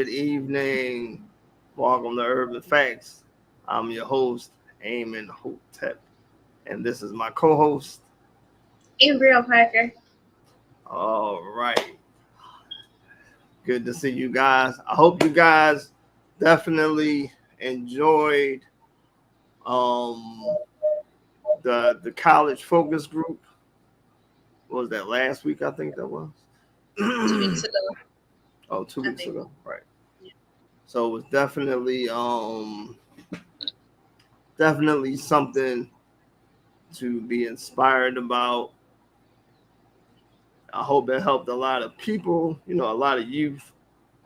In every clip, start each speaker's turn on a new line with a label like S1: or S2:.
S1: Good evening. Welcome to Urban Facts. I'm your host, Eamon Hotep, and this is my co-host.
S2: Embryo Parker.
S1: All right. Good to see you guys. I hope you guys definitely enjoyed um the college focus group. What was that last week? I think that was.
S2: 2 weeks ago,
S1: Oh, two
S2: I
S1: weeks
S2: think.
S1: ago. Right. So it was definitely something to be inspired about. I hope it helped a lot of people, a lot of youth.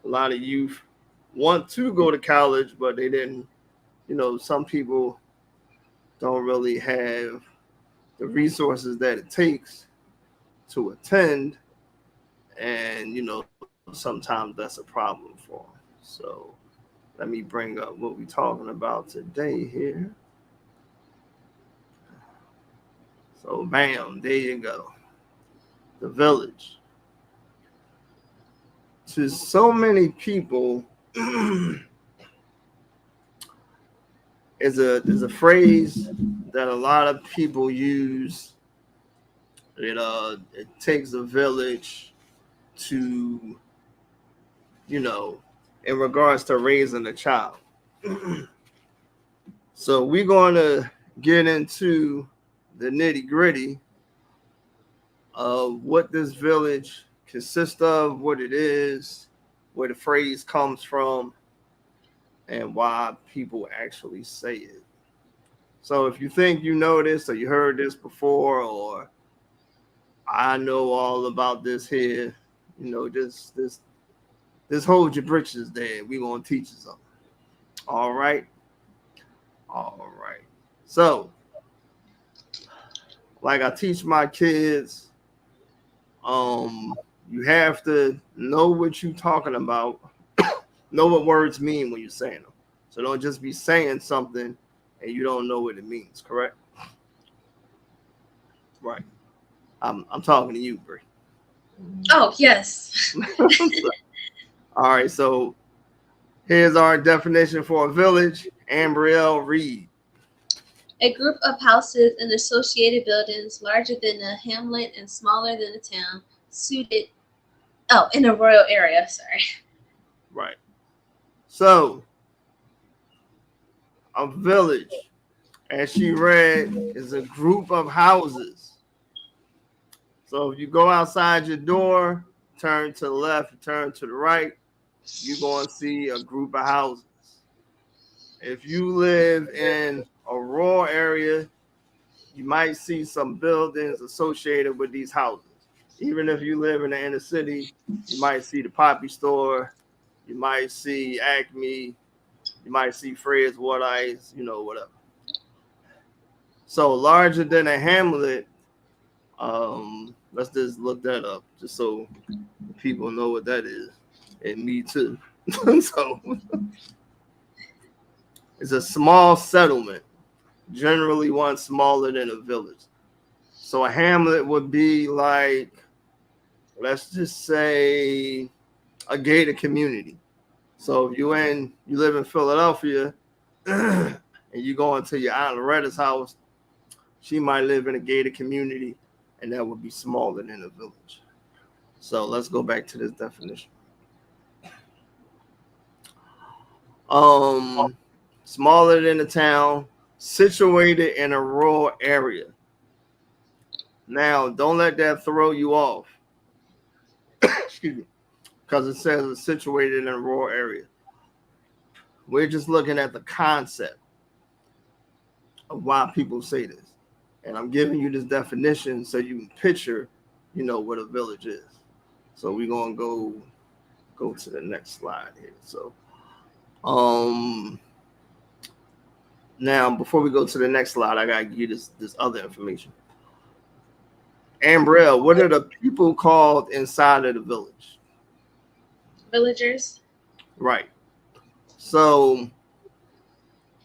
S1: A lot of youth want to go to college, but they didn't. Some people don't really have the resources that it takes to attend, and sometimes that's a problem for them. So let me bring up what we're talking about today here. So bam, there you go. The village. To so many people, is a phrase that a lot of people use. It takes a village to, you know, in regards to raising a child. So we're going to get into the nitty gritty of what this village consists of, what it is, where the phrase comes from, and why people actually say it. So if you think you know this or you heard this before, or I know all about this here, just hold your britches there. We gonna teach you something. All right, all right. So, like I teach my kids, you have to know what you're talking about, know what words mean when you're saying them. So don't just be saying something and you don't know what it means. Correct? Right. I'm talking to you, Bree.
S2: Oh, yes.
S1: All right. So here's our definition for a village. Ambrielle, read.
S2: A group of houses and associated buildings larger than a hamlet and smaller than a town, in a rural area, sorry.
S1: Right. So a village, as she read, is a group of houses. So if you go outside your door, turn to the left, turn to the right, you're going to see a group of houses. If you live in a rural area, you might see some buildings associated with these houses. Even if you live in the inner city, you might see the Poppy store, you might see Acme, you might see Fred's What Ice, whatever. So larger than a hamlet, let's just look that up just so people know what that is. And me too. So it's a small settlement, generally one smaller than a village. So a hamlet would be like, let's just say, a gated community. So if you live in Philadelphia and you go into your Aunt Loretta's house, she might live in a gated community, and that would be smaller than a village. So let's go back to this definition. Um, Smaller than a town, situated in a rural area. Now, don't let that throw you off. Excuse me, because it says it's situated in a rural area. We're just looking at the concept of why people say this. And I'm giving you this definition so you can picture, what a village is. So we're gonna go to the next slide here. So um now before we go to the next slide, I gotta give you this other information. Ambrelle, what are the people called inside of the village?
S2: Villagers.
S1: Right. So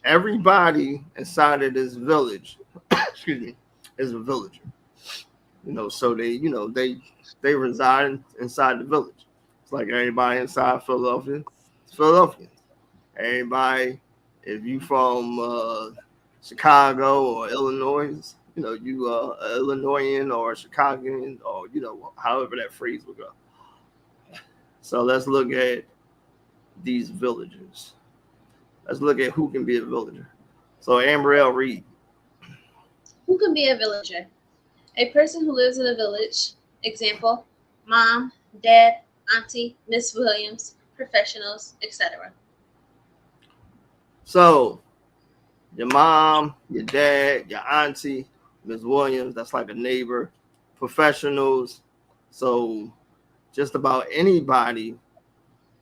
S1: everybody inside of this village, excuse me, is a villager. So they reside inside the village. It's like everybody inside Philadelphia, Philadelphians. Everybody, if you from Chicago or Illinois, you Illinoisan or Chicagoan or however that phrase would go. So let's look at these villagers. Let's look at who can be a villager. So Ambrielle, read.
S2: Who can be a villager? A person who lives in a village. Example, mom, dad, auntie, Miss Williams, professionals, etc.
S1: So your mom, your dad, your auntie, Miss Williams, that's like a neighbor, professionals. So just about anybody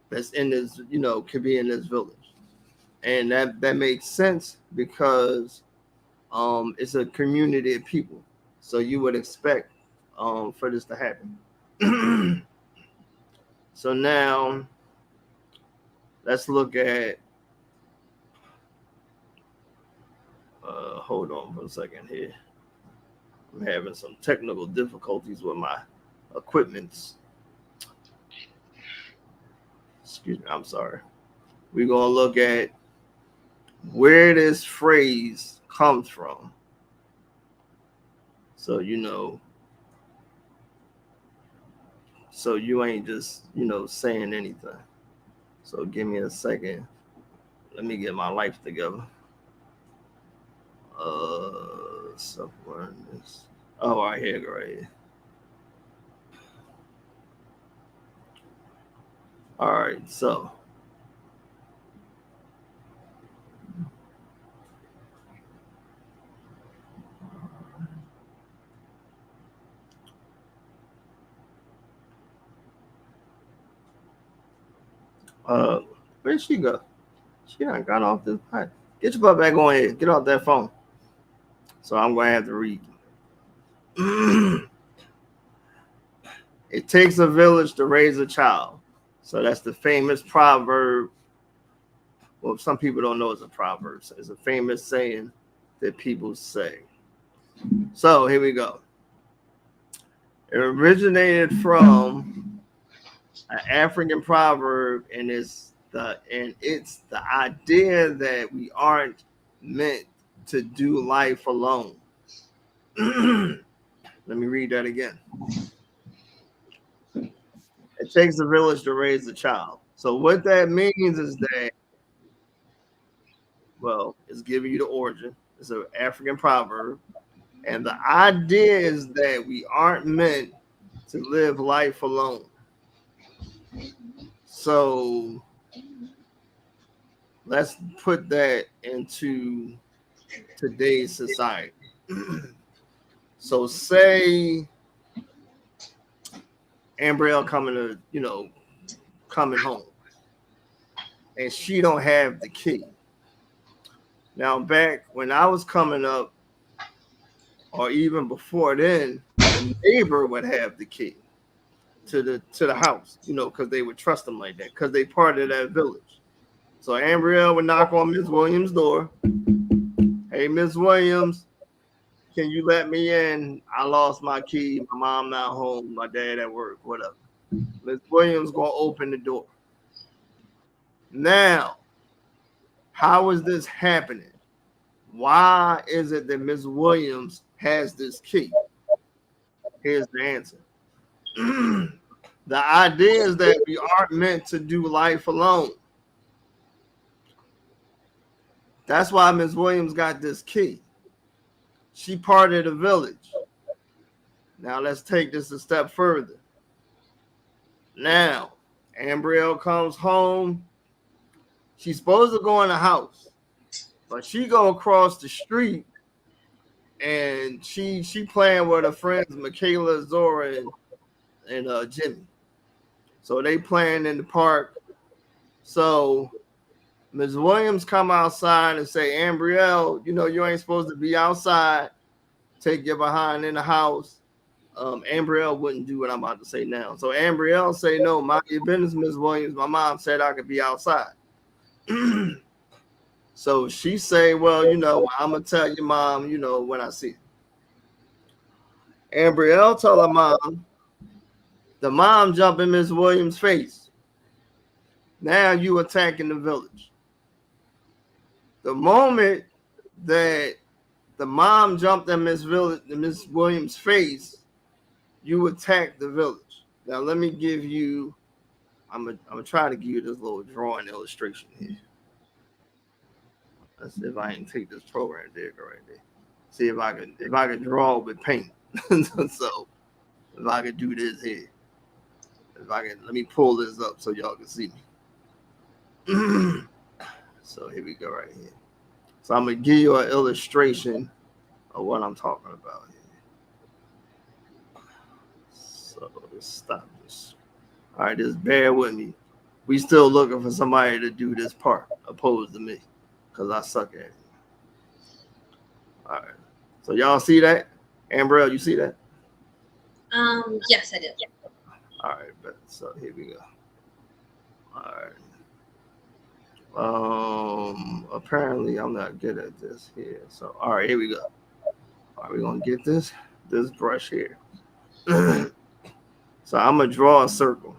S1: that's in this, could be in this village. And that makes sense because it's a community of people. So you would expect for this to happen. So now let's look at hold on for a second here. I'm having some technical difficulties with my equipment. Excuse me, I'm sorry. We're going to look at where this phrase comes from. So, so you ain't just, saying anything. So give me a second. Let me get my life together. Somewhere in this. Oh, right here, right here. All right, so where'd she go? She done got off this pipe. Get your butt back on here. Get off that phone. So I'm going to have to read. It takes a village to raise a child. So that's the famous proverb. Well, some people don't know it's a proverb. It's a famous saying that people say. So here we go. It originated from an African proverb, and it's the idea that we aren't meant to do life alone. Let me read that again. It takes a village to raise a child. So what that means is that, well, it's giving you the origin. It's an African proverb. And the idea is that we aren't meant to live life alone. So let's put that into today's society. So say Ambrielle coming home, and she don't have the key. Now, back when I was coming up, or even before then, the neighbor would have the key to the house, because they would trust them like that, because they part of that village. So Ambrielle would knock on Miss Williams' door. Hey, Miss Williams, can you let me in? I lost my key. My mom not home. My dad at work. Whatever. Miss Williams gonna open the door. Now, how is this happening? Why is it that Miss Williams has this key? Here's the answer. The idea is that we aren't meant to do life alone. That's why Miss Williams got this key. She part of the village. Now let's take this a step further. Now, Ambrielle comes home. She's supposed to go in the house, but she gonna cross the street, and she playing with her friends Michaela, Zora, and Jimmy. So they playing in the park. So Ms. Williams come outside and say, Ambrielle, you ain't supposed to be outside. Take your behind in the house. Ambrielle wouldn't do what I'm about to say now. So Ambrielle say, no, mind your business, Ms. Williams. My mom said I could be outside. So she say, well, I'm going to tell your mom, when I see her. Ambrielle told her mom. The mom jumped in Ms. Williams' face. Now you attacking the village. The moment that the mom jumped in Miss Williams' face, you attack the village. Now let me give you. I'm gonna try to give you this little drawing illustration here. Let's see if I can take this program digger right there. See if I can draw with paint. So if I can do this here, if I can, let me pull this up so y'all can see me. So here we go right here. So I'm gonna give you an illustration of what I'm talking about here. So let's stop this. All right, just bear with me. We still looking for somebody to do this part opposed to me, because I suck at it. All right. So y'all see that? Ambrelle, you see that?
S2: Yes, I do.
S1: All right, but so here we go. All right. Apparently I'm not good at this here. So all right, here we go. All right, we're gonna get this brush here. So I'm gonna draw a circle.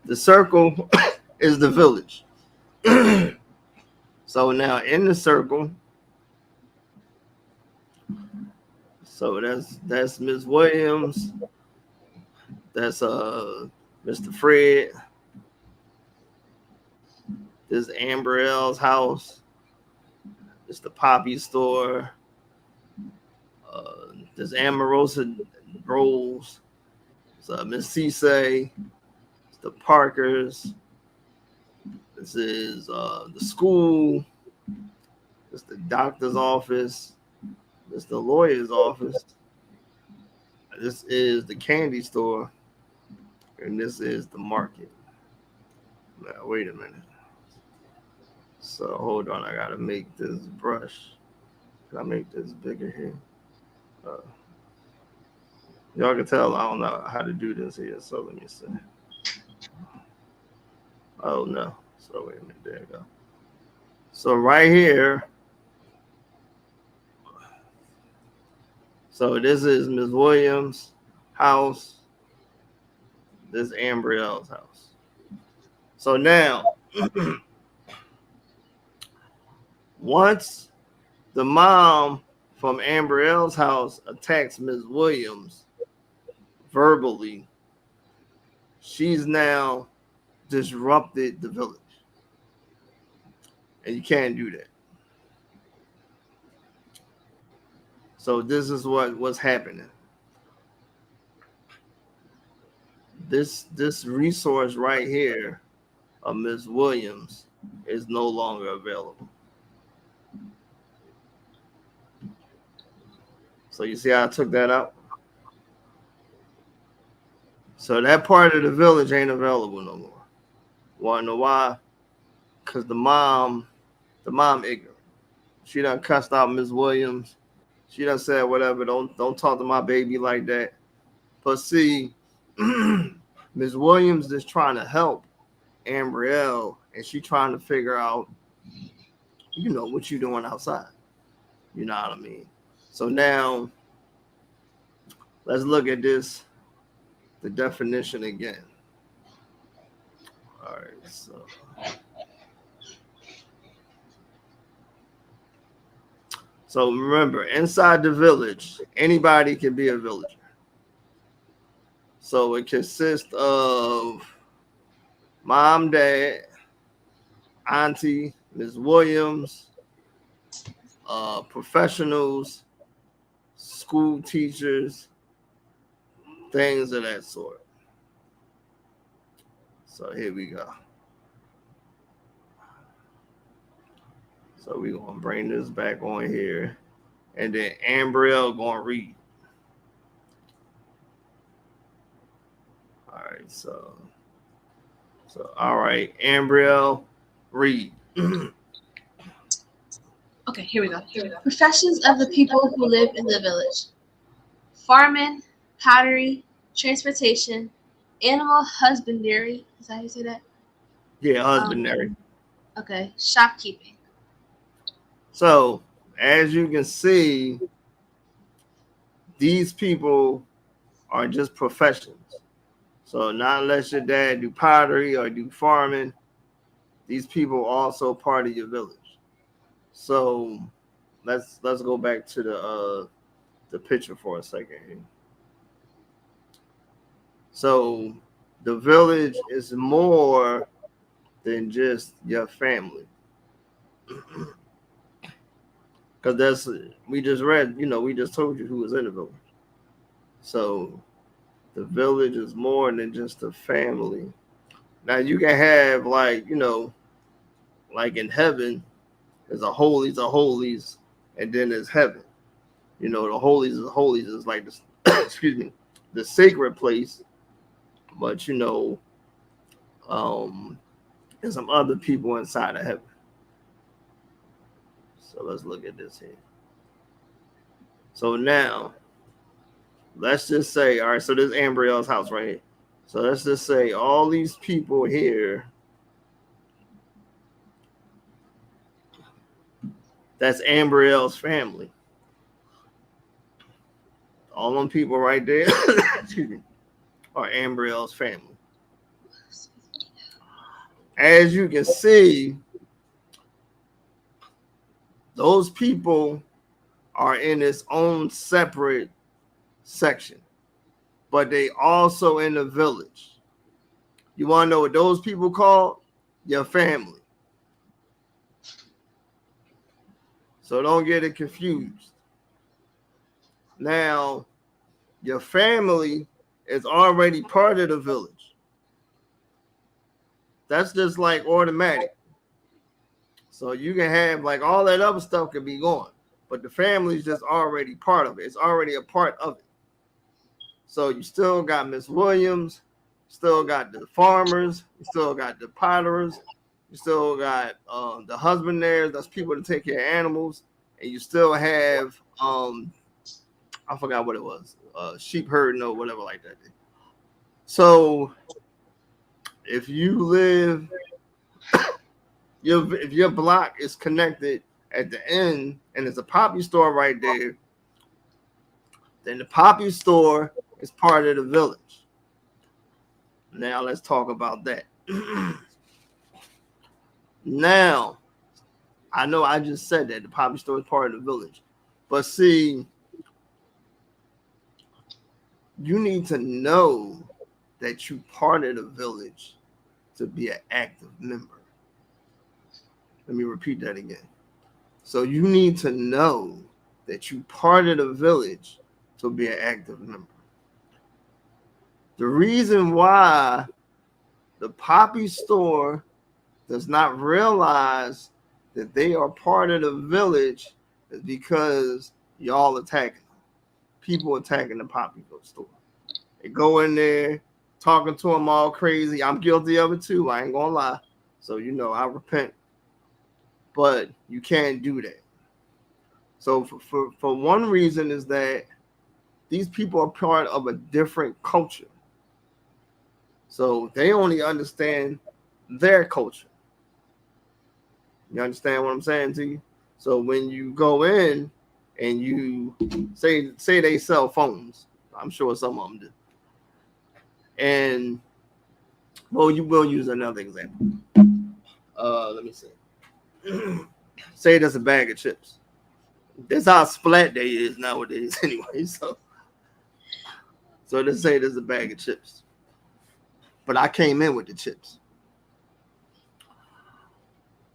S1: The circle is the village. So now in the circle, so that's Miss Williams. That's Mr. Fred. This is Ambrelle's house. It's the Poppy store. This Amorosa Rolls. It's Miss Cisse. It's the Parkers. This is the school. It's the doctor's office. This is the lawyer's office. This is the candy store. And this is the market. Now, wait a minute. So hold on, I gotta make this brush. Can I make this bigger here? Y'all can tell I don't know how to do this here, so let me see. Oh no. So wait a minute, there you go. So right here. So this is Miss Williams' house. This is Ambrelle's house. So now, once the mom from Ambrelle's house attacks Miss Williams verbally, she's now disrupted the village. And you can't do that. So this is what's happening. This resource right here of Miss Williams is no longer available. So you see how I took that out? So that part of the village ain't available no more. Wanna know why? Because the mom ignorant. She done cussed out Miss Williams. She done said whatever. Don't talk to my baby like that. But see, Miss Williams is trying to help Ambrelle, and she trying to figure out, what you doing outside. You know what I mean? So now, let's look at this, the definition again. All right, so remember, inside the village, anybody can be a villager. So it consists of mom, dad, auntie, Ms. Williams, professionals, school teachers, things of that sort. So here we go. So we're going to bring this back on here. And then Ambrelle going to read. All right, so all right, Ambrelle, read.
S2: Okay, here we go. Professions of the people who live in the village: farming, pottery, transportation, animal husbandry. Is that how you say that?
S1: Yeah, husbandry.
S2: Okay, shopkeeping.
S1: So as you can see, these people are just professions. So not unless your dad do pottery or do farming, these people are also part of your village. So let's go back to the picture for a second. So the village is more than just your family. Because that's we just read, we just told you who was in the village. So the village is more than just a family. Now you can have like in heaven, there's a holies of holies, and then there's heaven. The holies of holies is like this excuse me, the sacred place, but um there's some other people inside of heaven. So let's look at this here. So now let's just say, all right, so this is Ambriel's house right here. So let's just say all these people here, that's Ambriel's family. All them people right there, excuse me, are Ambriel's family. As you can see, those people are in its own separate section, but they also in the village. You want to know what those people call? Your family. So don't get it confused. Now, your family is already part of the village. That's just like automatic. So you can have like all that other stuff can be gone, but the family is just already part of it. It's already a part of it. So you still got Miss Williams, still got the farmers, you still got the potterers, you still got the husbanders, that's people to take care of animals, and you still have I forgot what it was, sheep herding or whatever like that. So if you live, if your block is connected at the end and there's a poppy store right there, then the poppy store is part of the village. Now let's talk about that. Now, I know I just said that the poppy store is part of the village, but see, you need to know that you part of the village to be an active member. Let me repeat that again. So you need to know that you part of the village to be an active member. The reason why the poppy store does not realize that they are part of the village is because y'all attacking them. People attacking the poppy store. They go in there talking to them all crazy. I'm guilty of it too. I ain't gonna lie. So I repent. But you can't do that. So for one reason is that these people are part of a different culture. So they only understand their culture. You understand what I'm saying to you? So when you go in and you say they sell phones, I'm sure some of them do. And you will use another example. Let me see. Say there's a bag of chips. That's how splat day is nowadays anyway. So let's say there's a bag of chips. But I came in with the chips.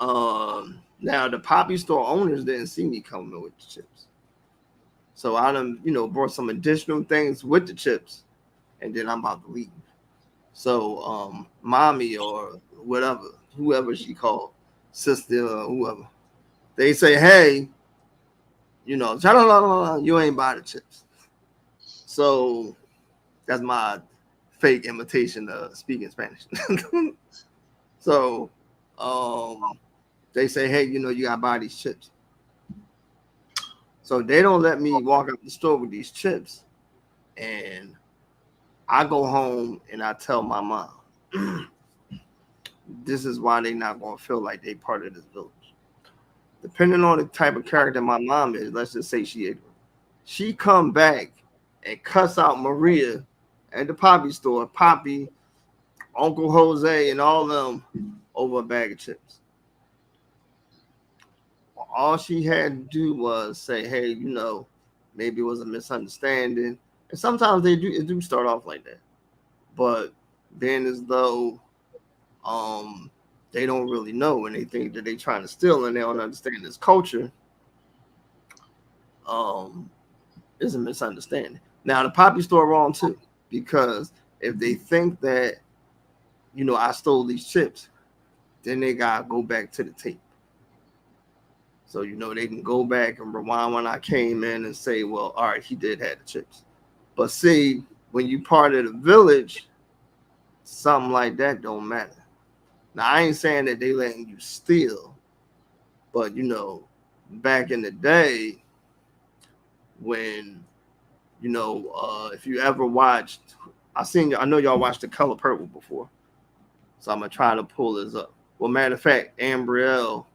S1: Now the poppy store owners didn't see me coming with the chips. So I done, brought some additional things with the chips, and then I'm about to leave. So mommy or whatever, whoever she called, sister or whoever, they say, hey, you ain't buy the chips. So that's my fake imitation of speaking Spanish. So they say, hey, you gotta buy these chips. So they don't let me walk out the store with these chips. And I go home and I tell my mom, this is why they not gonna feel like they part of this village. Depending on the type of character my mom is, let's just say she come back and cuss out Maria at the Poppy store, Poppy, Uncle Jose, and all them over a bag of chips. All she had to do was say, "Hey, maybe it was a misunderstanding." And sometimes it do start off like that, but then as though um they don't really know and they think that they trying to steal and they don't understand this culture. Um, is a misunderstanding. Now the Poppy store wrong too, because if they think that I stole these chips, then they gotta go back to the tape. So they can go back and rewind when I came in and say, well, all right, he did have the chips. But see, when you part of the village, something like that don't matter. Now I ain't saying that they letting you steal, but back in the day when if you ever watched, I know y'all watched The Color Purple before, so I'm gonna try to pull this up. Well, matter of fact, Ambrielle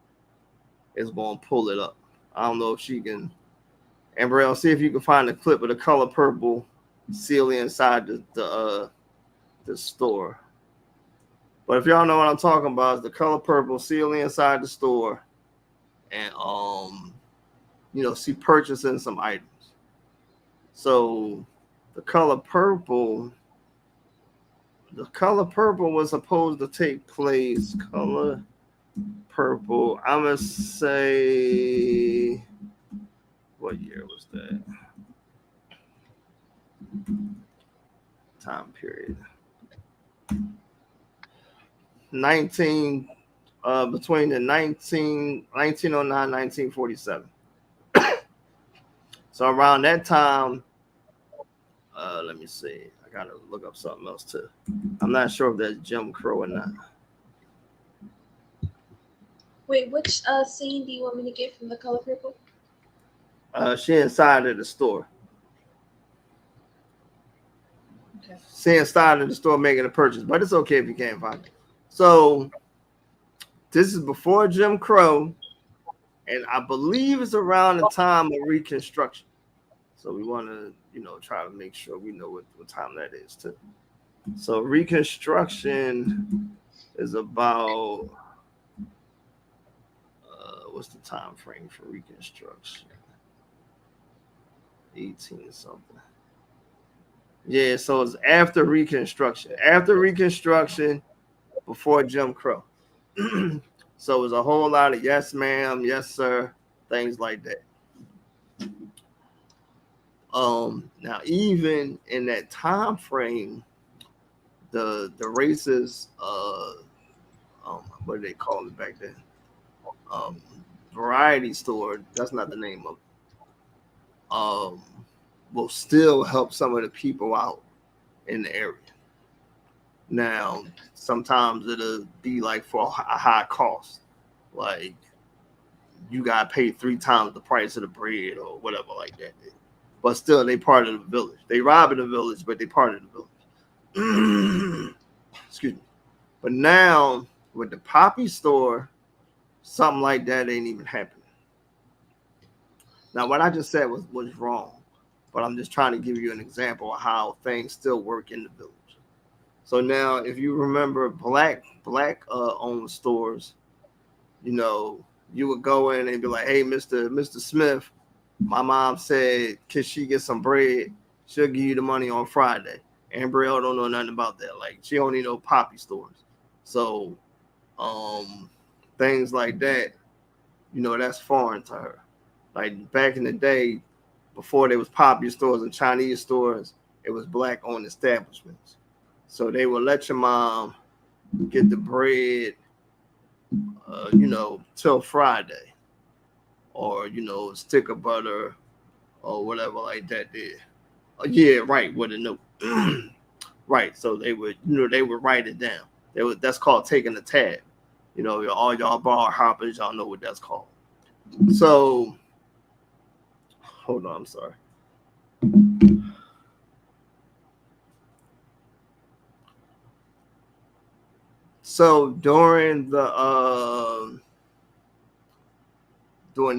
S1: is gonna pull it up. I don't know if she can. Ambrielle, see if you can find a clip of The Color Purple Celie inside the store. But if y'all know what I'm talking about, it's The Color Purple Celie inside the store, and she purchasing some items. So the color purple was supposed to take place. Color purple. I'm gonna say, what year was that? Time period. 1909 1947. So around that time, let me see. I gotta look up something else too. I'm not sure if that's Jim Crow or not.
S2: Wait, which scene do you want me to get from The Color Purple?
S1: She inside of the store.
S2: Okay.
S1: She inside of the store making a purchase, but it's okay if you can't find it. So this is before Jim Crow, and I believe it's around the time of Reconstruction. So we want to, try to make sure we know what time that is too. So Reconstruction is about what's the time frame for Reconstruction? 18 something. Yeah, so it's after Reconstruction. After Reconstruction, before Jim Crow. So it's a whole lot of yes, ma'am, yes, sir, things like that. Now even in that time frame, the racist what do they call it back then? Variety store, that's not the name of it. Will still help some of the people out in the area. Now, sometimes it'll be like for a high cost, like you got to pay 3 times the price of the bread or whatever like that. But still, they part of the village. They rob in the village, but they part of the village. Excuse me. But now with the Poppy store, something like that ain't even happening. Now, what I just said was wrong, but I'm just trying to give you an example of how things still work in the village. So now, if you remember black owned stores, you would go in and be like, "Hey, Mr. Smith, my mom said, can she get some bread? She'll give you the money on Friday." Ambrielle don't know nothing about that. Like, she only know Poppy stores. So, things like that, that's foreign to her. Like back in the day, before there was Poppy stores and Chinese stores, it was black owned establishments. So they would let your mom get the bread, till Friday, or a stick of butter, or whatever like that. Did yeah, right, with a note, right? So they would write it down. That's called taking the tab. All y'all bar hoppers, y'all know what that's called. So hold on, I'm sorry. So during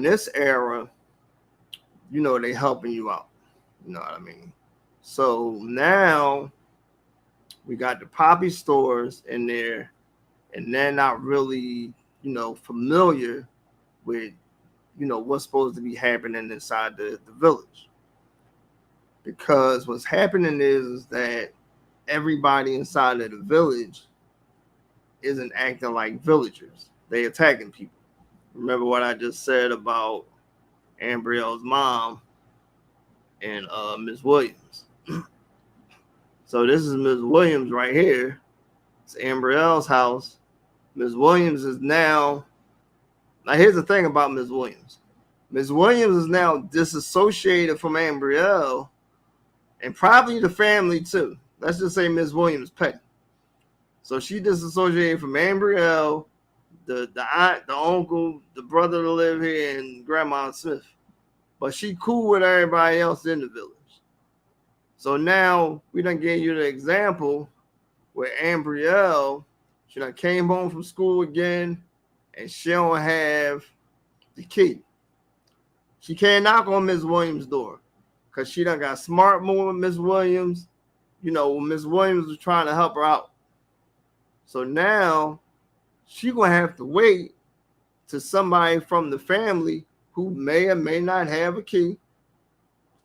S1: this era, they helping you out. You know what I mean? So now we got the poppy stores in there, and they're not really, familiar with, what's supposed to be happening inside the village. Because what's happening is that everybody inside of the village isn't acting like villagers. They attacking people. Remember what I just said about Ambrielle's mom and Miss Williams. So this is Miss Williams right here. It's Ambrielle's house. Miss Williams is now here's the thing about Miss Williams. Miss Williams is now disassociated from Ambrielle and probably the family too. Let's just say Miss Williams Petty. So she disassociated from Ambrielle, the aunt, the uncle, the brother that live here, and Grandma Smith. But she cool with everybody else in the village. So now we done gave you the example where Ambrielle, she done came home from school again, and she don't have the key. She can't knock on Miss Williams' door because she done got smart more with Miss Williams. Miss Williams was trying to help her out. So now she gonna have to wait to somebody from the family who may or may not have a key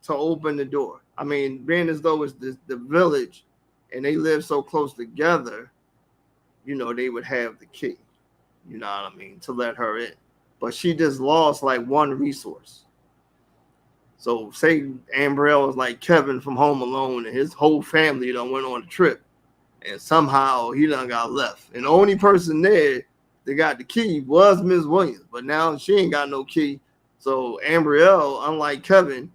S1: to open the door. I mean, being as though it's the village and they live so close together, they would have the key, you know what I mean, to let her in. But she just lost like one resource. So say Ambrielle was like Kevin from Home Alone and his whole family done went on a trip and somehow he done got left. And the only person there that got the key was Miss Williams, but now she ain't got no key. So Ambrielle, unlike Kevin,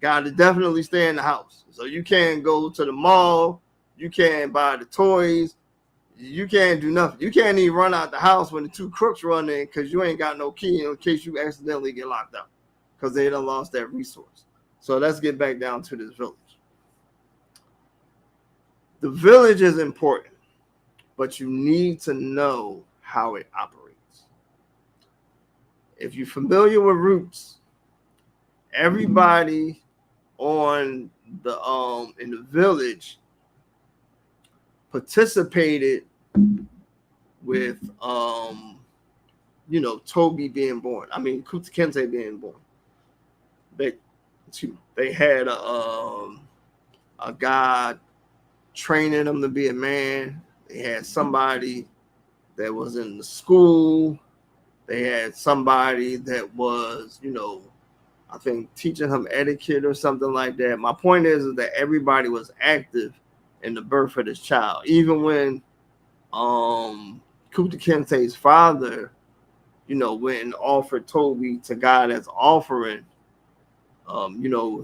S1: got to definitely stay in the house. So you can't go to the mall. You can't buy the toys. You can't do nothing. You can't even run out the house when the two crooks run in because you ain't got no key in case you accidentally get locked out because they done lost that resource. So let's get back down to this village. The village is important, but you need to know how it operates. If you're familiar with Roots, everybody on the in the village participated with Toby being born. I mean Kunta Kinte being born. They had a guy training him to be a man. They had somebody that was in the school. They had somebody that was, I think teaching him etiquette or something like that. My point is that everybody was active in the birth of this child. Even when Kunta Kinte's father, went and offered Toby to God as offering,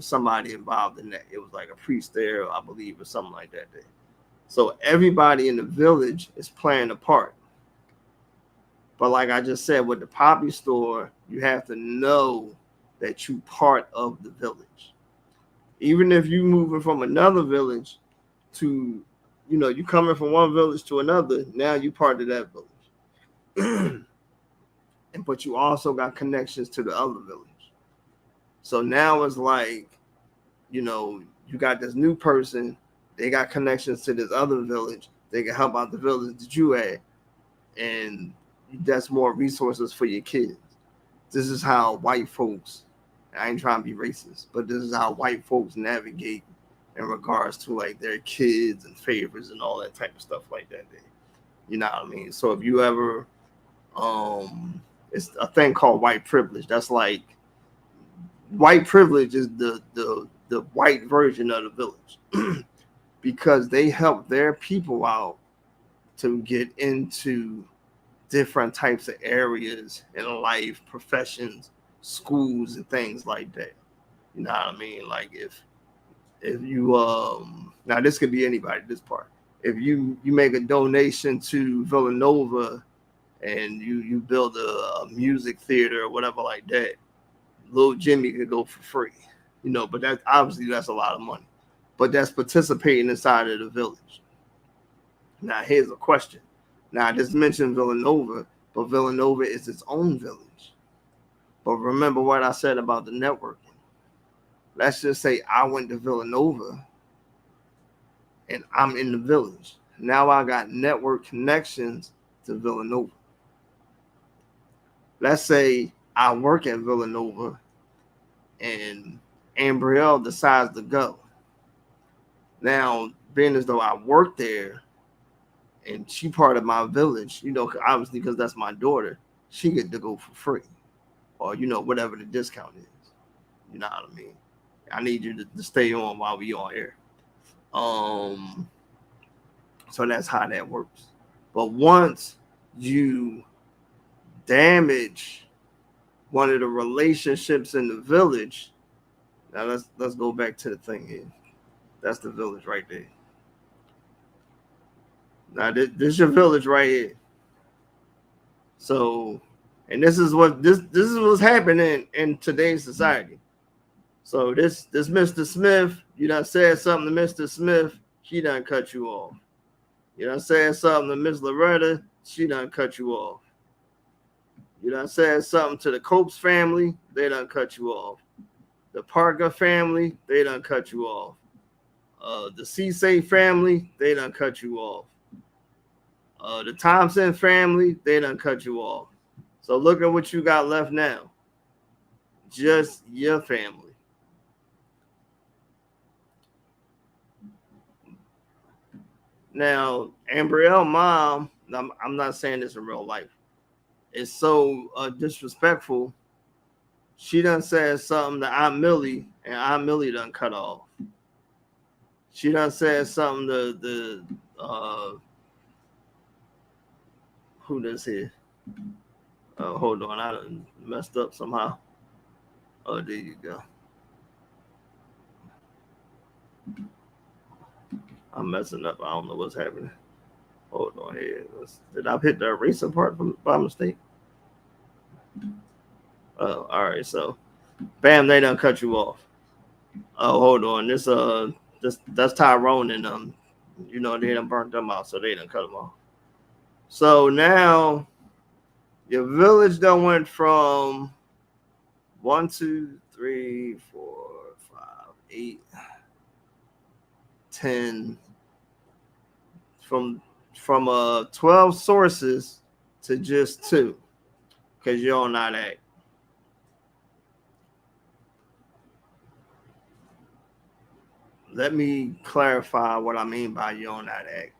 S1: somebody involved in that. It was like a priest there, I believe, or something like that there. So everybody in the village is playing a part. But like I just said, with the poppy store, you have to know that you part of the village. Even if you moving from another village to, you coming from one village to another, now you part of that village. But you also got connections to the other village. So now it's like, you got this new person, they got connections to this other village, they can help out the village that you at, and that's more resources for your kids. This is how white folks, I ain't trying to be racist, but this is how white folks navigate in regards to like their kids and favors and all that type of stuff like that. You know what I mean? So if you ever, it's a thing called white privilege. That's like, white privilege is the white version of the village because they help their people out to get into different types of areas in life, professions, schools, and things like that. You know what I mean? Like if you now this could be anybody, this part. If you make a donation to Villanova and you build a music theater or whatever like that, little Jimmy could go for free. But that's obviously a lot of money. But that's participating inside of the village. Now here's a question. Now, I just mentioned Villanova, but Villanova is its own village. But remember what I said about the networking. Let's just say I went to Villanova and I'm in the village. Now I got network connections to Villanova. Let's say I work at Villanova and Ambrielle decides to go. Now, being as though I work there and she part of my village, obviously because that's my daughter, she get to go for free, or whatever the discount is. You know what I mean? I need you to stay on while we on air. So that's how that works. But once you damage one of the relationships in the village, now let's go back to the thing here. That's the village right there. Now this your village right here. So, and this is what's happening in today's society. So this Mr. Smith, you done said something to Mr. Smith, she done cut you off. You done said something to Miss Loretta, she done cut you off. You done said something to the Copes family, they done cut you off. The Parker family, they done cut you off. The Cisse family, they done cut you off. The Thompson family, they done cut you off. So look at what you got left now. Just your family. Now, Ambrielle mom, I'm not saying this in real life, is so disrespectful. She done said something to Aunt Millie, and Aunt Millie done cut off. She done said something to the who this here? Hold on, I done messed up somehow. Oh, there you go. I'm messing up. I don't know what's happening. Hold on here. Did I hit the eraser part by mistake? Oh, all right. So, bam, they done cut you off. Oh, hold on. That's Tyrone and they done burnt them out, so they done cut them off. So now your village done went from 1, 2, 3, 4, 5, 8, 10 from 12 sources to just 2 because you're not act. Let me clarify what I mean by you're on that act.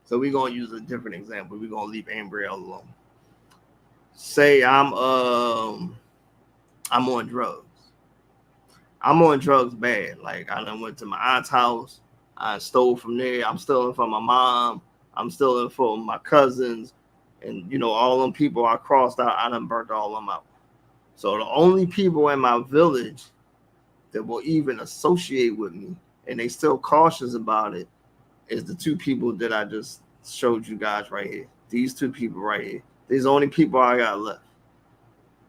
S1: So we're gonna use a different example. We're gonna leave Ambrielle alone. Say I'm on drugs. I'm on drugs bad. Like I done went to my aunt's house. I stole from there. I'm stealing from my mom. I'm stealing from my cousins. And, all them people I crossed out, I done burnt all them out. So the only people in my village that will even associate with me, and they still cautious about it, is the 2 people that I just showed you guys right here. These 2 people right here. These are the only people I got left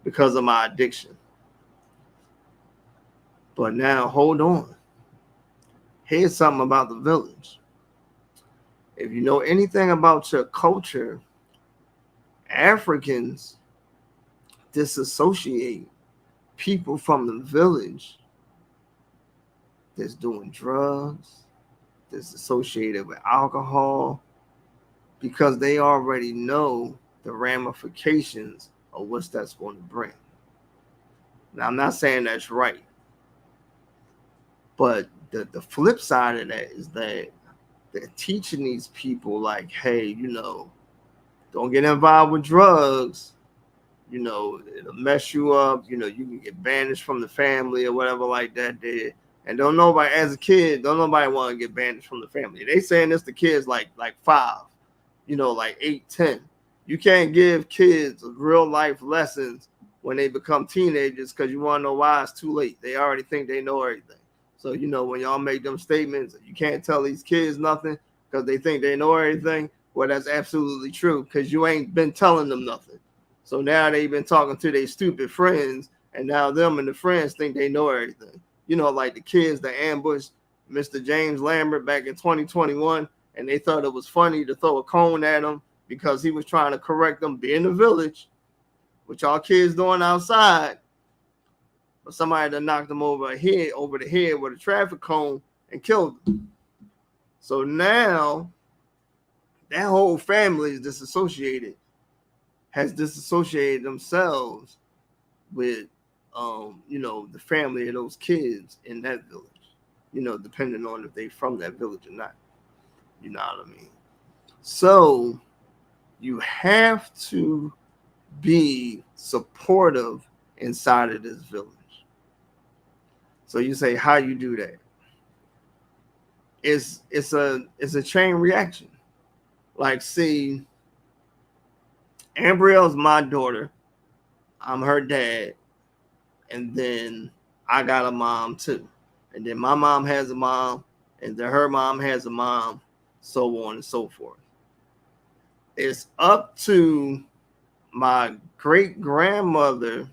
S1: because of my addiction. But now, hold on. Here's something about the village. If you know anything about your culture, Africans disassociate people from the village that's doing drugs, that's associated with alcohol, because they already know the ramifications of what that's going to bring. Now, I'm not saying that's right, but the flip side of that is that they're teaching these people like, hey, don't get involved with drugs. It'll mess you up. You can get banished from the family or whatever like that there. And as a kid, don't nobody want to get banished from the family. They saying this to kids like 5, like 8, 10. You can't give kids real life lessons when they become teenagers because you want to know why it's too late. They already think they know everything. So, when y'all make them statements, you can't tell these kids nothing because they think they know everything. Well, that's absolutely true because you ain't been telling them nothing. So now they've been talking to their stupid friends, and now them and the friends think they know everything. Like the kids that ambushed Mr. James Lambert back in 2021, and they thought it was funny to throw a cone at him because he was trying to correct them being in the village, what y'all kids doing outside. But somebody that knocked them over the head with a traffic cone and killed them. So now that whole family is disassociated, has disassociated themselves with, the family of those kids in that village, depending on if they from that village or not. You know what I mean? So you have to be supportive inside of this village. So you say, how you do that? It's a chain reaction. Like, see, Ambrielle's my daughter. I'm her dad. And then I got a mom too. And then my mom has a mom. And then her mom has a mom. So on and so forth. It's up to my great grandmother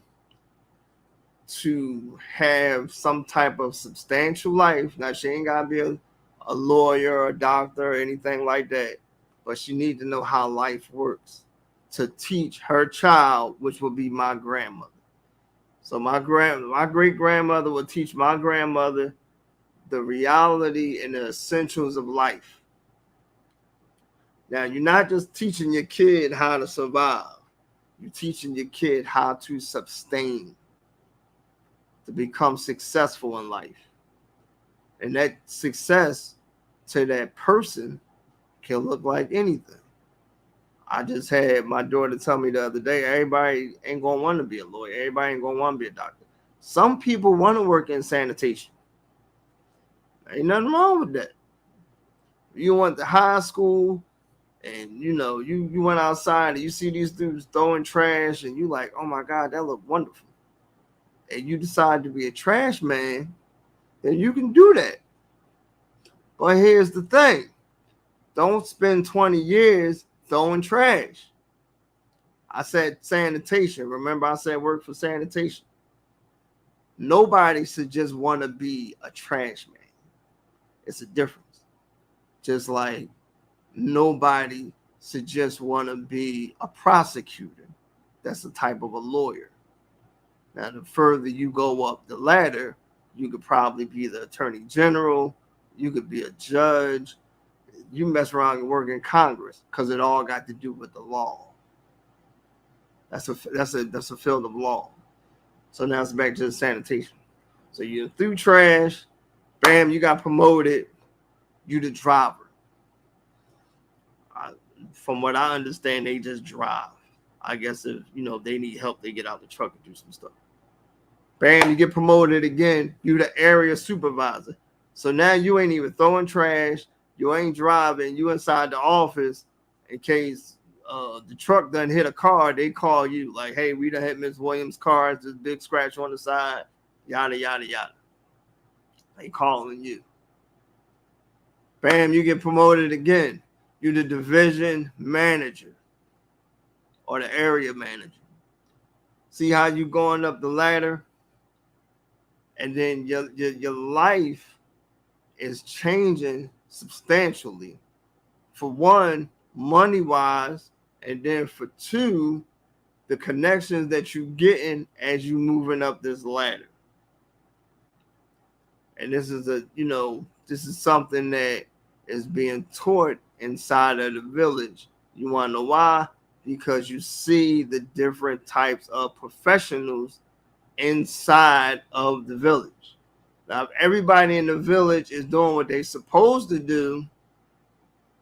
S1: to have some type of substantial life. Now, she ain't got to be a lawyer or a doctor or anything like that. But she needs to know how life works to teach her child, which will be my grandmother. So my great grandmother will teach my grandmother the reality and the essentials of life. Now, you're not just teaching your kid how to survive. You're teaching your kid how to sustain, to become successful in life. And that success to that person can look like anything. I just had my daughter tell me the other day, everybody ain't going to want to be a lawyer. Everybody ain't going to want to be a doctor. Some people want to work in sanitation. Ain't nothing wrong with that. You went to high school and, you went outside and you see these dudes throwing trash and you like, oh, my God, that look wonderful. And you decide to be a trash man, then you can do that. But here's the thing. Don't spend 20 years throwing trash. I said sanitation. Remember, I said work for sanitation. Nobody should just want to be a trash man. It's a difference. Just like nobody should just want to be a prosecutor. That's a type of a lawyer. Now, the further you go up the ladder, you could probably be the attorney general. You could be a judge. You mess around and work in Congress because it all got to do with the law. That's a field of law. So now it's back to the sanitation. So you threw trash, bam, you got promoted. You the driver. From what I understand, they just drive. I guess if they need help, they get out the truck and do some stuff. Bam, you get promoted again. You the area supervisor. So now you ain't even throwing trash. You ain't driving. You inside the office in case the truck done hit a car. They call you like, hey, we done hit Miss Williams' car. It's this big scratch on the side. Yada, yada, yada. They calling you. Bam, you get promoted again. You the division manager or the area manager. See how you going up the ladder? And then your life is changing substantially. For one, money-wise, and then for two, the connections that you're getting as you moving up this ladder. And this is something that is being taught inside of the village. You want to know why? Because you see the different types of professionals inside of the village. Now, if everybody in the village is doing what they're supposed to do,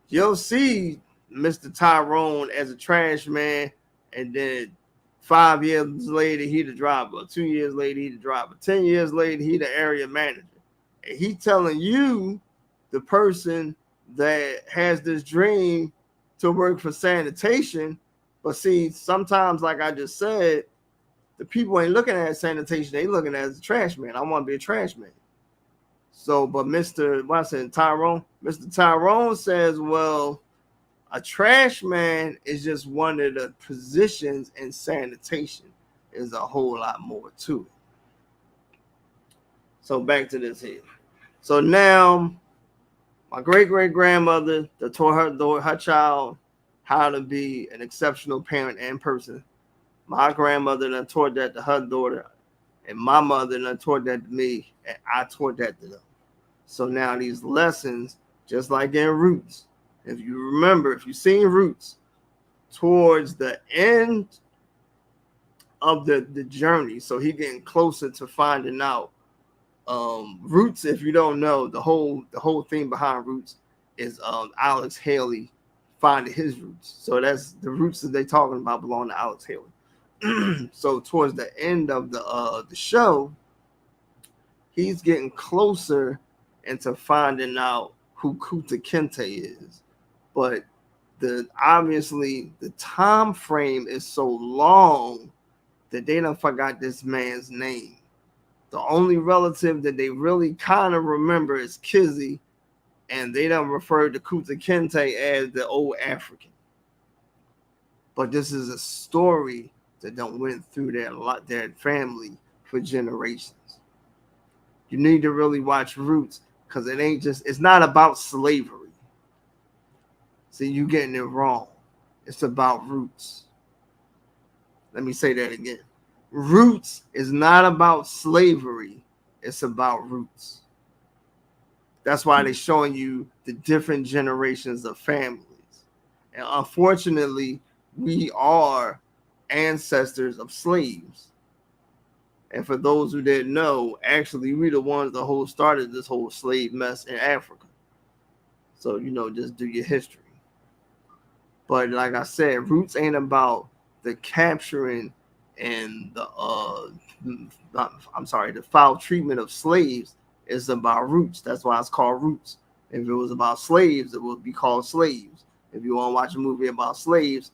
S1: you'll see Mr. Tyrone as a trash man, and then 5 years later, he the driver. 2 years later, he the driver. 10 years later, he the area manager. And he telling you, the person that has this dream to work for sanitation, but see, sometimes, like I just said, the people ain't looking at sanitation, they looking at it as a trash man. I want to be a trash man. So, but Mr. Tyrone says, well, a trash man is just one of the positions in sanitation. There's a whole lot more to it. So back to this here. So now, my great-great-grandmother that taught her child how to be an exceptional parent and person. My grandmother done taught that to her daughter, and my mother done taught that to me, and I taught that to them. So now these lessons just like in Roots. If you remember, if you've seen Roots, towards the end of the journey, so he getting closer to finding out. Roots, if you don't know, the whole thing behind Roots is Alex Haley finding his roots. So that's the roots that they talking about belong to Alex Haley. So towards the end of the show, he's getting closer into finding out who Kuta Kinte is. But obviously the time frame is so long that they done forgot this man's name. The only relative that they really kind of remember is Kizzy, and they done referred to Kuta Kinte as the old African. But this is a story that done went through their family for generations. You need to really watch Roots, because it's not about slavery. See, you getting it wrong. It's about roots. Let me say that again. Roots is not about slavery. It's about roots. That's why they're showing you the different generations of families. And unfortunately, we are ancestors of slaves. And for those who didn't know, actually, we the ones that started this whole slave mess in Africa. So, just do your history. But like I said, Roots ain't about the capturing and the foul treatment of slaves. It's about roots. That's why it's called Roots. If it was about slaves, it would be called Slaves. If you want to watch a movie about slaves,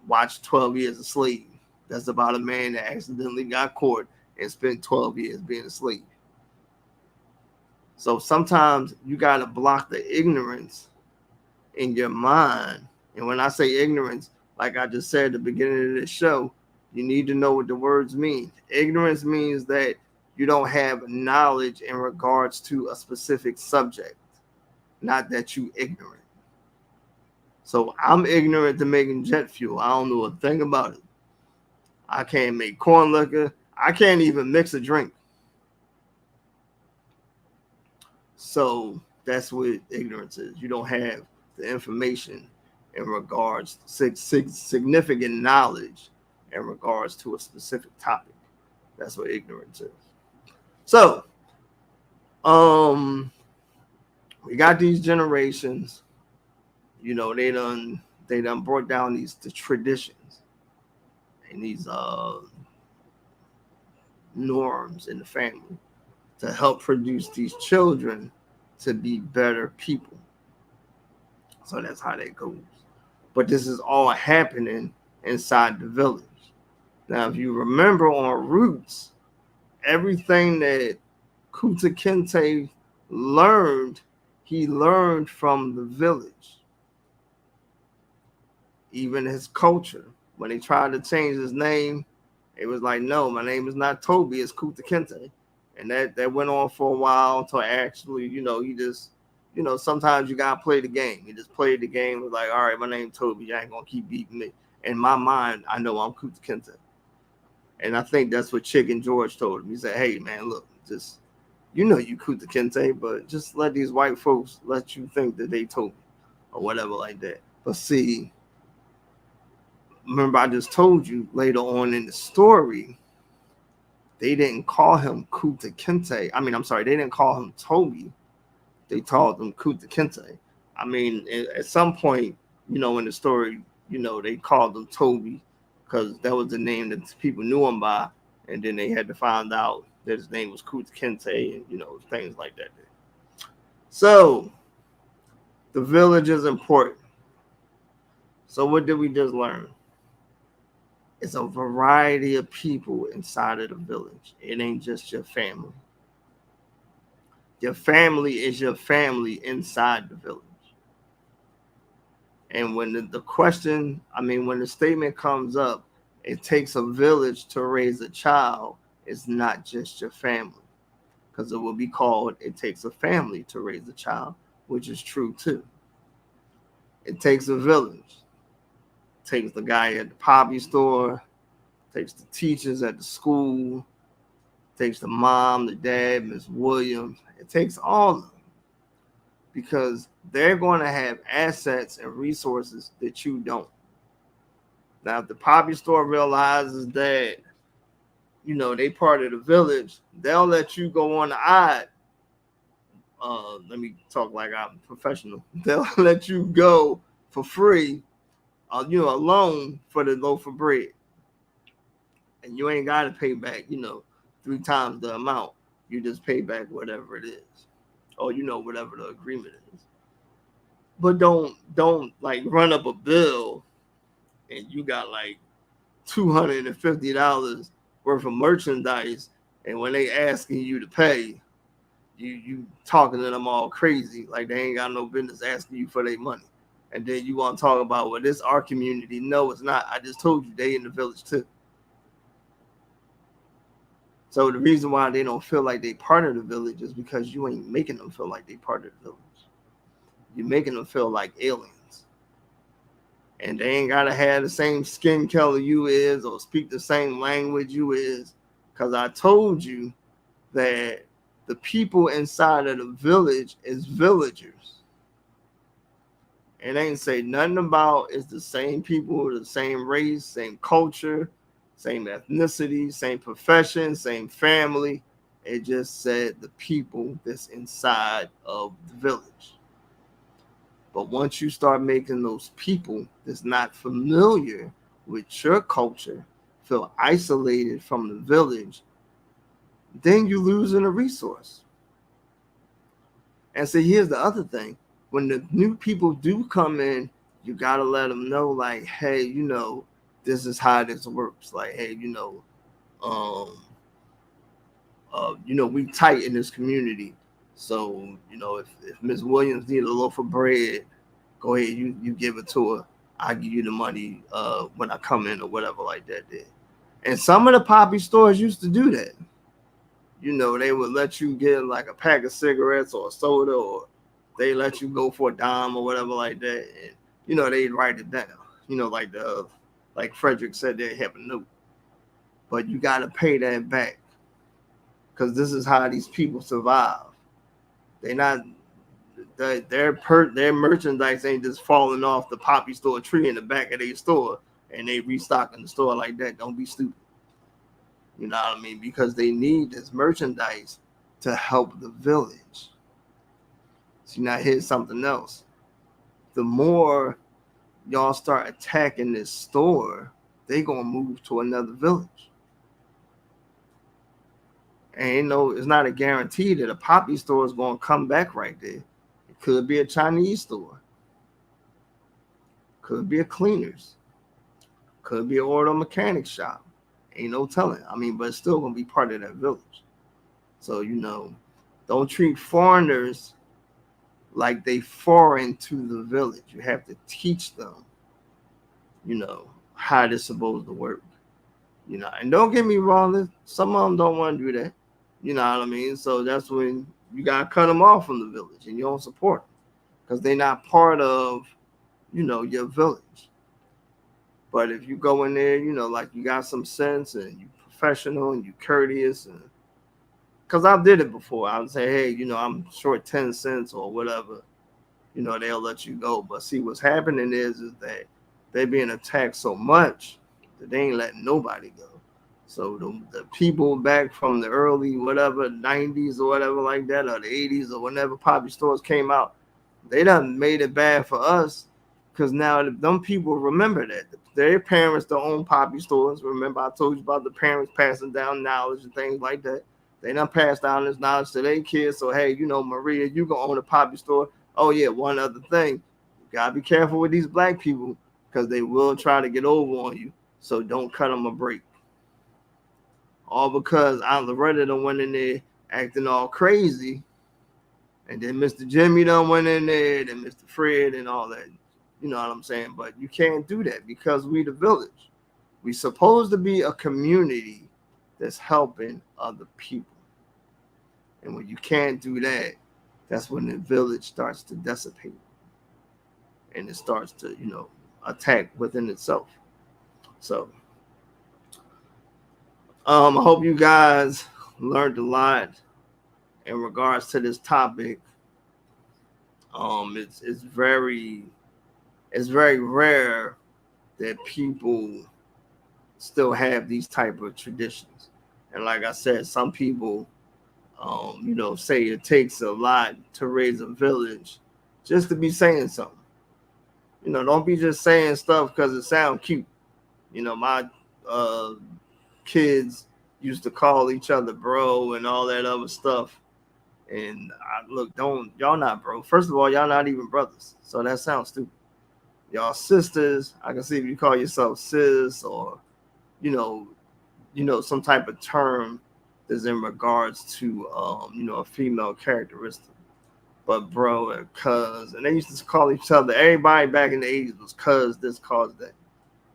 S1: watch 12 Years a Slave. That's about a man that accidentally got caught and spent 12 years being a slave. So sometimes you got to block the ignorance in your mind. And when I say ignorance, like I just said at the beginning of this show, you need to know what the words mean. Ignorance means that you don't have knowledge in regards to a specific subject, not that you ignorant. So I'm ignorant to making jet fuel. I don't know a thing about it. I can't make corn liquor. I can't even mix a drink. So that's what ignorance is. You don't have the information in regards to significant knowledge in regards to a specific topic. That's what ignorance is. So, we got these generations. They done brought down the traditions and these norms in the family to help produce these children to be better people. So that's how that goes. But this is all happening inside the village. Now, if you remember on Roots, everything that Kuta Kinte learned, he learned from the village. Even his culture. When they tried to change his name, it was like, no, my name is not Toby, it's Kuta Kinte. And that went on for a while until actually, he just, sometimes you got to play the game. He just played the game. Was like, all right, my name's Toby. You ain't going to keep beating me. In my mind, I know I'm Kuta Kinte. And I think that's what Chicken George told him. He said, hey, man, look, just, you Kuta Kinte, but just let these white folks let you think that they Toby or whatever like that. But see, remember I just told you later on in the story, they didn't call him Kuta Kinte. They didn't call him Toby. They called him Kuta Kinte. At some point, in the story, they called him Toby because that was the name that people knew him by. And then they had to find out that his name was Kuta Kinte and, things like that. So the village is important. So what did we just learn? It's a variety of people inside of the village. It ain't just your family. Your family is your family inside the village. And when when the statement comes up, it takes a village to raise a child, it's not just your family. Because it will be called, it takes a family to raise a child, which is true too. It takes a village. It takes the guy at the poppy store, takes the teachers at the school, takes the mom, the dad, Miss Williams. It takes all of them. because they're going to have assets and resources that you don't. Now, if the poppy store realizes that, you know, they part of the village, they'll let you go on the odd. Let me talk like I'm professional. They'll let you go for free, you know, alone for the loaf of bread. And you ain't got to pay back, you know, 3 times the amount. You just pay back whatever it is, or, you know, whatever the agreement is. But don't like run up a bill and you got like $250 worth of merchandise, and when they asking you to pay, you talking to them all crazy like they ain't got no business asking you for their money. And then you want to talk about, well, this our community. No, it's not. I just told you they in the village too. So the reason why they don't feel like they part of the village is because you ain't making them feel like they part of the village. You're making them feel like aliens. And they ain't gotta have the same skin color you is or speak the same language you is. Cause I told you that the people inside of the village is villagers. It ain't say nothing about it's the same people, the same race, same culture, same ethnicity, same profession, same family. It just said the people that's inside of the village. But once you start making those people that's not familiar with your culture feel isolated from the village, then you're losing a resource. And so here's the other thing. When the new people do come in, you got to let them know, like, hey, you know, this is how this works. Like, hey, you know, we tight in this community. So, you know, if Miss Williams need a loaf of bread, go ahead, you give it to her. I'll give you the money when I come in or whatever like that did. And some of the poppy stores used to do that. You know, they would let you get like a pack of cigarettes or a soda, or they let you go for a dime or whatever like that. And, you know, they'd write it down. You know, like Frederick said, they have a note. But you got to pay that back because this is how these people survive. They not their merchandise ain't just falling off the poppy store tree in the back of their store and they restocking the store like that. Don't be stupid. You know what I mean? Because they need this merchandise to help the village. See, now here's something else. The more y'all start attacking this store, they gonna move to another village. And you know, it's not a guarantee that a poppy store is gonna come back right there. It could be a Chinese store. Could be a cleaners. Could be an auto mechanic shop. Ain't no telling. I mean, but it's still gonna be part of that village. So, you know, don't treat foreigners like they foreign to the village. You have to teach them, you know, how it's supposed to work. You know, and don't get me wrong, some of them don't want to do that. You know what I mean? So that's when you gotta cut them off from the village and you don't support them because they're not part of, you know, your village. But if you go in there, you know, like you got some sense and you professional and you courteous, and because I did it before, I would say, hey, you know, I'm short 10 cents or whatever, you know, they'll let you go. But see, what's happening is that they're being attacked so much that they ain't letting nobody go. So the people back from the early whatever 90s or whatever like that, or the 80s or whenever poppy stores came out, they done made it bad for us because now them people remember that their parents don't own poppy stores. Remember I told you about the parents passing down knowledge and things like that. They done passed down this knowledge to their kids. So hey, you know, Maria, you gonna own a poppy store. Oh yeah, one other thing, you gotta be careful with these black people because they will try to get over on you. So don't cut them a break. All because Aunt Loretta done went in there acting all crazy. And then Mr. Jimmy done went in there, then Mr. Fred and all that. You know what I'm saying? But you can't do that because we the village. We supposed to be a community that's helping other people. And when you can't do that, that's when the village starts to dissipate. And it starts to, you know, attack within itself. So I hope you guys learned a lot in regards to this topic. It's very rare that people still have these type of traditions. And like I said, some people, say it takes a lot to raise a village just to be saying something. Don't be just saying stuff because it sounds cute. My uh, kids used to call each other bro and all that other stuff. And look, don't y'all not bro. First of all, y'all not even brothers, so that sounds stupid. Y'all sisters. I can see if you call yourself sis or you know some type of term that's in regards to a female characteristic. But bro and cuz, and they used to call each other. Everybody back in the 80s was cuz this, cuz that.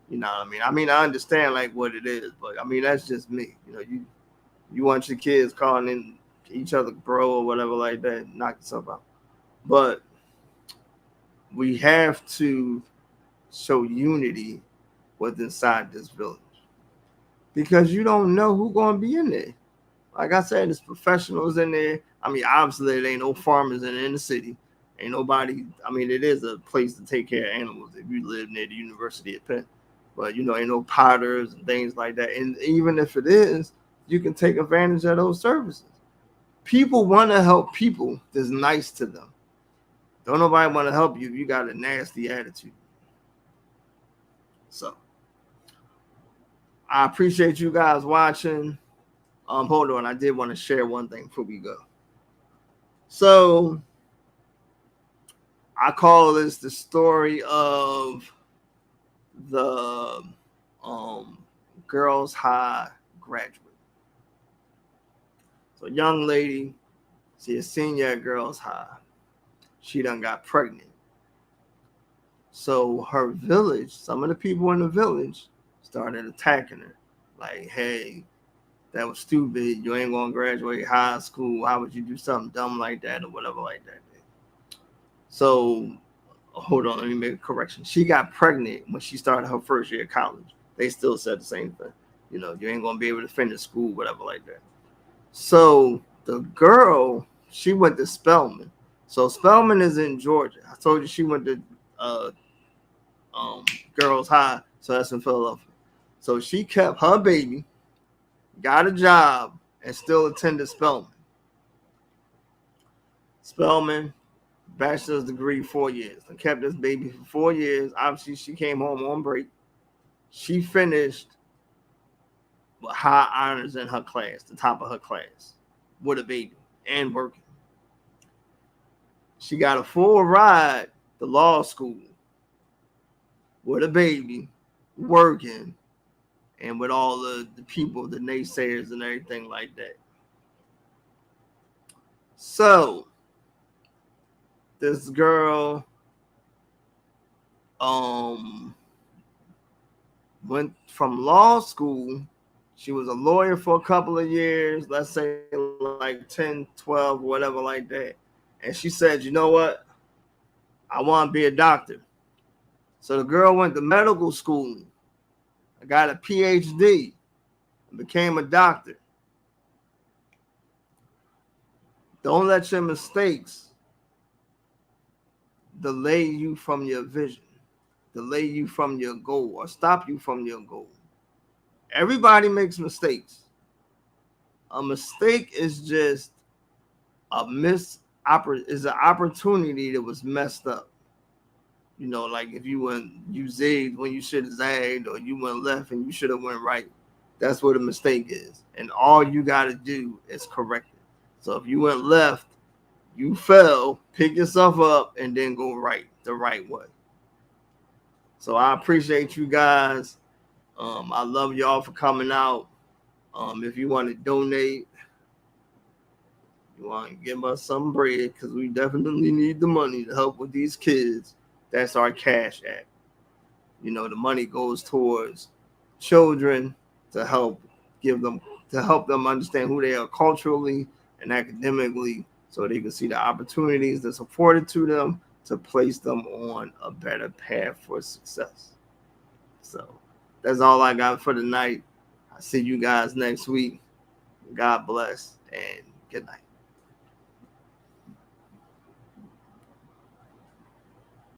S1: You know what I mean? I understand like what it is, but I mean that's just me. You want your kids calling in each other bro or whatever like that, knock yourself out. But we have to show unity within inside this village because you don't know who's gonna be in there. Like I said, there's professionals in there. I mean, obviously there ain't no farmers in the city. Ain't nobody. I mean, it is a place to take care of animals if you live near the University of Penn. But ain't no potters and things like that. And even if it is, you can take advantage of those services. People want to help people that's nice to them. Don't nobody want to help you if you got a nasty attitude. So I appreciate you guys watching. Hold on, I did want to share one thing before we go. So I call this the story of the girls' high graduate. So young lady, she a senior at girls' high. She done got pregnant. So her village, some of the people in the village started attacking her. Like, hey, that was stupid. You ain't gonna graduate high school. How would you do something dumb like that or whatever like that? So hold on, let me make a correction. She got pregnant when she started her first year of college. They still said the same thing. You ain't gonna be able to finish school, whatever like that. So the girl, she went to Spelman. So Spelman is in Georgia. I told you she went to girls high, so that's in Philadelphia. So she kept her baby, got a job, and still attended Spelman. Spelman, bachelor's degree, 4 years. I kept this baby for 4 years. Obviously, she came home on break. She finished with high honors in her class, the top of her class, with a baby and working. She got a full ride to law school with a baby, working, and with all the people, the naysayers and everything like that. So this girl went from law school. She was a lawyer for a couple of years, let's say like 10, 12, whatever like that. And she said, you know what? I want to be a doctor. So the girl went to medical school, got a PhD, and became a doctor. Don't let your mistakes delay you from your vision, delay you from your goal, or stop you from your goal. Everybody makes mistakes. A mistake is just is an opportunity that was messed up. Like if you zigged when you should have zagged, or you went left and you should have went right. That's what a mistake is. And all you got to do is correct it. So if you went left, you fell, pick yourself up, and then go right the right way. So I appreciate you guys. I love y'all for coming out. If you want to donate, you want to give us some bread, because we definitely need the money to help with these kids. That's our cash app. The money goes towards children to help them understand who they are culturally and academically, so they can see the opportunities that's afforded to them to place them on a better path for success. So that's all I got for tonight. I'll see you guys next week. God bless and good night.